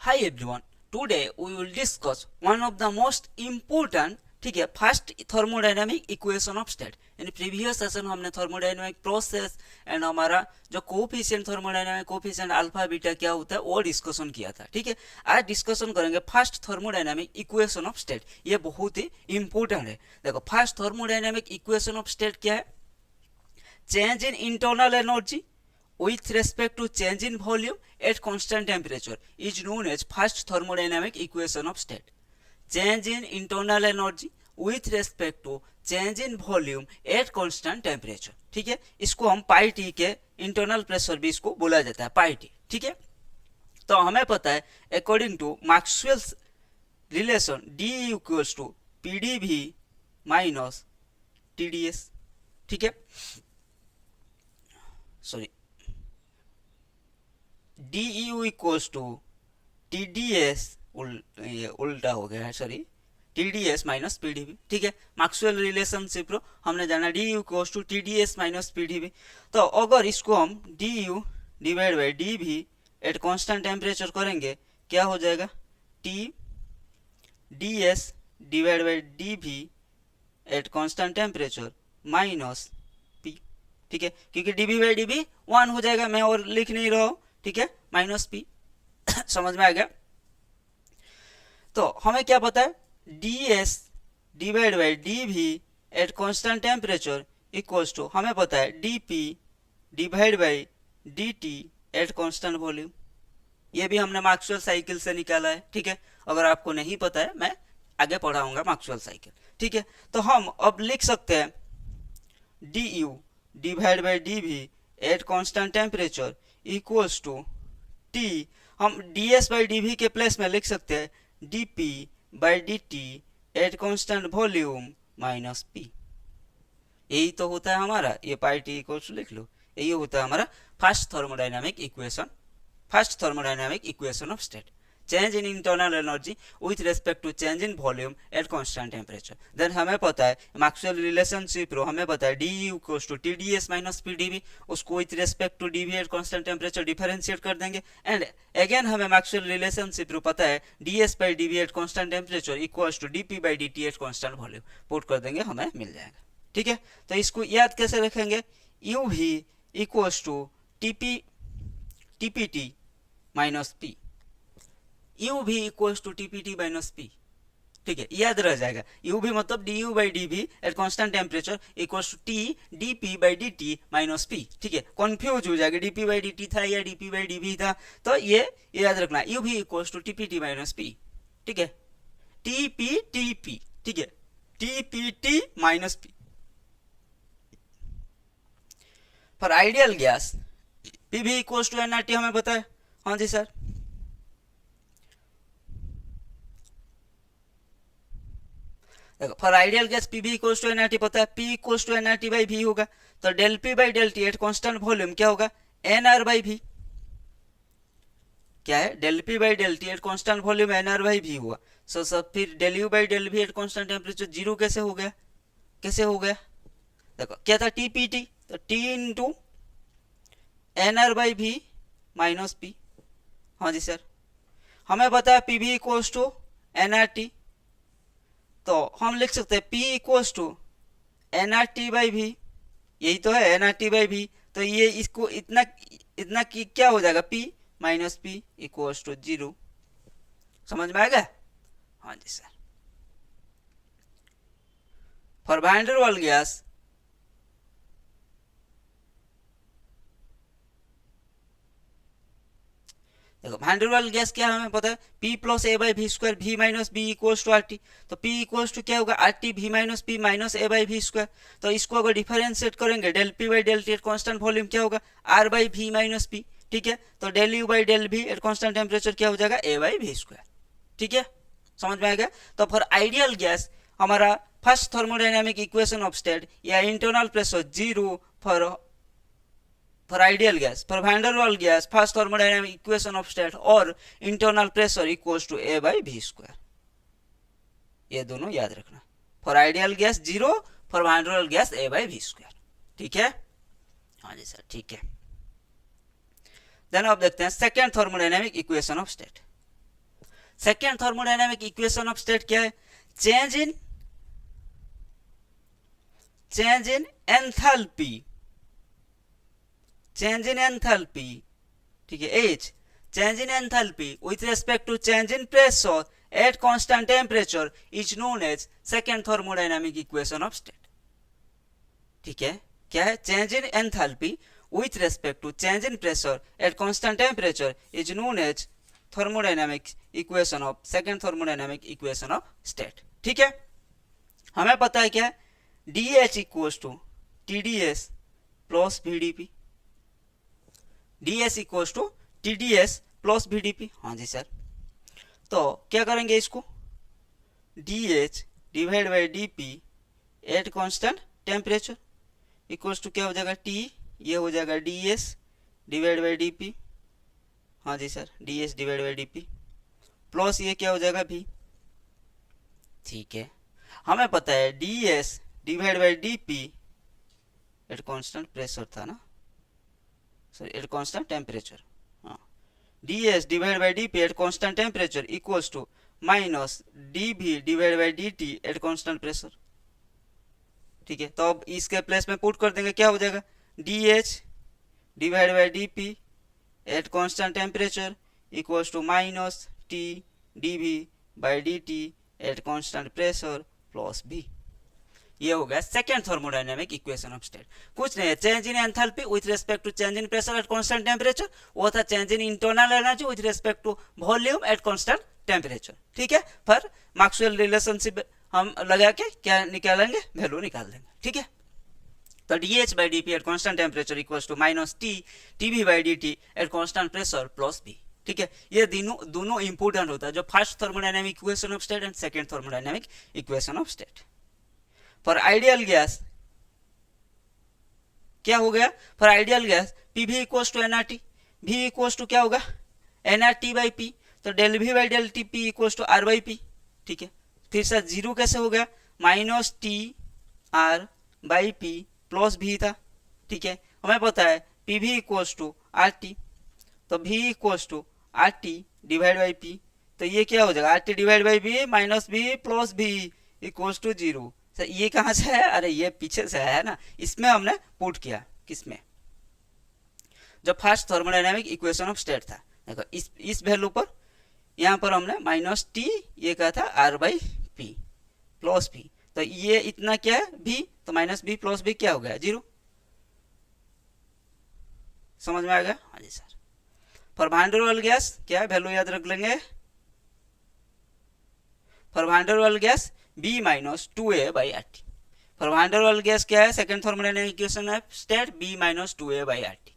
Hi everyone, today we will discuss one of the most important ठीक है first thermodynamic equation of state. यानी previous session हमने thermodynamic process and हमारा जो coefficient thermodynamic coefficient alpha beta क्या होता है वो डिस्कशन किया था। ठीक है, आज डिस्कशन करेंगे first thermodynamic equation of state. ये बहुत ही इंपॉर्टेंट है। देखो first thermodynamic equation of state क्या है? Change in internal energy with respect to change in volume at constant temperature is known as first thermodynamic equation of state. Change in internal energy with respect to change in volume at constant temperature. ठीक है, इसको हम pi T के internal pressure भी इसको बोला जाता है, पाई टी। ठीक है, तो हमें पता है according to Maxwell's relation D equals to P D V minus T D S. ठीक है, sorry D U equals to T D S, उल्टा हो गया है, sorry T D S minus P D V. ठीक है, मैक्सवेल रिलेशनशिप रो हमने जाना D U equals to T D S minus P D V. तो अगर इसको हम D U divide by D V at constant temperature करेंगे क्या हो जाएगा? T D S divide by D V at constant temperature minus P. ठीक है, क्योंकि D V by D V 1 हो जाएगा, मैं और लिख नहीं रहा हूँ। ठीक है, माइनस पी समझ में आ गया? तो हमें क्या पता है? D S divide by D V at constant temperature equals to हमें पता है D P divide by D T at constant volume. ये भी हमने मैक्सवेल साइकिल से निकाला है। ठीक है, अगर आपको नहीं पता है मैं आगे पढ़ाऊंगा मैक्सवेल साइकिल। ठीक है, तो हम अब लिख सकते हैं D U divide by D V at constant temperature equals to T, हम D S by D V के प्लेस में लिख सकते हैं D P by D T at constant volume minus P. यही तो होता है हमारा, ये पाई टी इक्वल्स लिख लो, यही होता है हमारा first thermodynamic equation, first thermodynamic equation of state. Change in internal energy with respect to change in volume at constant temperature. Then हमें पता है मैक्सवेल रिलेशनशिप रो हमें पता है D U equals to T D S minus P D V, उसको with respect to D V at constant temperature differentiate कर देंगे। एंड अगेन हमें मैक्सवेल रिलेशनशिप रो पता है D S by D V at constant temperature equals to D P by D T at constant volume, put कर देंगे, हमें मिल जाएगा। ठीक है, तो इसको याद कैसे रखेंगे? U V equals to T P T minus P, U V equals to T P T minus P. ठीक है, याद रह जाएगा। यू भी मतलब D U by D V at constant temperature equals to T D P by D T minus P. ठीक है, confuse हो जाएगा D P by D T था या D P by D V था, तो ये याद रखना U V equals to T P T minus P. ठीक है, टी पी टी पी। ठीक है, T P T minus P. For ideal gas P भी equals to N R T हमें पता है। हाँ जी sir, for ideal gas P भी equals to N R T पता है, P equals to N R T by V होगा, तो del P by del T at constant volume क्या होगा? N R by we. क्या है? Del P by del T at constant volume N R by V हुआ। So सब फिर del U by del V at constant temperature zero कैसे हो गया? कैसे हो गया? देखो क्या था? टी पी टी, तो T into N R by V minus P. हाँ जी सर, हमें पता है पी भी equals to N R T, तो हम लिख सकते हैं P equals to N R T by V. यही तो है N R T by V, तो ये इसको इतना इतना की क्या हो जाएगा? P minus P equals to zero. समझ में आ गया? हाँ जी sir. For van der Waals gas देखो वैन डर वाल्स गैस क्या हमें पता है? P plus A by V square V minus B equals to R T, तो P इक्वल्स टू क्या होगा? R T V minus P minus A by V square. तो इसको अगर डिफरेंशिएट करेंगे del P by del T at constant volume क्या होगा? R by V minus P. ठीक है, तो del U by del V at constant temperature क्या हो जाएगा? A by V square. ठीक है, समझ में आ गया? तो फॉर आइडियल गैस हमारा first thermodynamic equation of state या internal pressure zero for ideal gas, for van der Waals gas first thermodynamic equation of state और internal pressure equals to A by V square। ये दोनों याद रखना। for ideal gas 0, for van der Waals gas A by V square। ठीक है? हाँ जी sir, ठीक है। देन अब देखते हैं second thermodynamic equation of state. Second thermodynamic equation of state क्या है? Change in enthalpy, change in enthalpy, ठीक है, H change in enthalpy with respect to change in pressure at constant temperature is known as second thermodynamic equation of state. ठीक है, क्या है? change in enthalpy with respect to change in pressure at constant temperature is known as thermodynamic equation of second thermodynamic equation of state. ठीक है, हमें पता है क्या है? dH equals to TdS plus VdP, dS equals to TdS plus VdP। हाँ जी sir, तो क्या करेंगे इसको? DH divide by DP at constant temperature equals to क्या हो जाएगा? T, ये हो जाएगा DS डिवाइड बाई DP। हाँ जी sir, DS divide by DP plus ये क्या हो जाएगा? V। ठीक है, हमें पता है DS divide by DP at constant pressure था ना sir, eight constant temperature. ds divided by dp at constant temperature equals to minus dv divided by dt at constant pressure। ठीक है, तो अब इसके प्लेस में पुट कर देंगे, क्या हो जाएगा? dh divided by dp at constant temperature equals to minus t dv by dt at constant pressure plus v। ये हो गया second thermodynamic equation of state. कुछ नहीं है, change in enthalpy with respect to change in pressure at constant temperature, वो था change in internal energy with respect to volume at constant temperature. ठीक है, पर मैक्सवेल रिलेशनशिप हम लगा के क्या निकालेंगे? वैल्यू निकाल देंगे। ठीक है, तो dH by dP at constant temperature equals to minus t tv by dt at constant pressure plus v। ठीक है, ये दोनों इंपोर्टेंट होता है, जो first thermodynamic equation of state and second thermodynamic equation of state. For ideal gas क्या हो गया? For ideal gas PV equals to nRT, V equals to क्या होगा? nRT बाई P, तो del V by del T P equals to R by P। ठीक है, फिर से जीरो कैसे हो गया? Minus T R by P plus V था। ठीक है, हमें पता है PV इक्वल्स टू RT, तो V equals to RT divide by P, तो ये क्या हो जाएगा? RT divide by V minus V plus V equals to zero. ये कहां से है? अरे ये पीछे से है ना, इसमें हमने पुट किया। किसमें? जो first thermodynamic equation of state था, देखो इस वैल्यू पर यहाँ पर हमने माइनस टी ये कहा था R by P plus P, तो ये इतना क्या है? v, तो माइनस बी प्लस बी क्या हो गया? जीरो। समझ में आ गया? हाँ जी sir. For van der Waals gas क्या है? वैल्यू याद रख लेंगे। For van der Waals gas b minus 2a by R T. For van der Waals gas क्या है? Second thermodynamic equation of state b minus 2a by R T.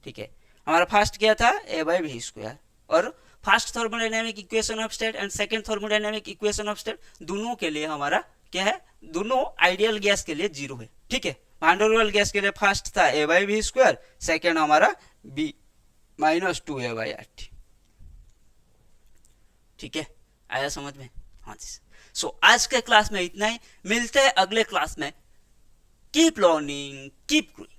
ठीक है, हमारा फर्स्ट क्या था? a बाई वी स्क्वायर, और first thermodynamic equation of state and second thermodynamic equation of state दोनों के लिए हमारा क्या है? दोनों आइडियल गैस के लिए जीरो है। ठीक है, वैन डर वाल गैस के लिए फर्स्ट था a by V square, second हमारा b minus 2a by R T. ठीक है, आया समझ में? हाँ जी। सो आज के क्लास में इतना ही, मिलते हैं अगले क्लास में। Keep learning, keep growing.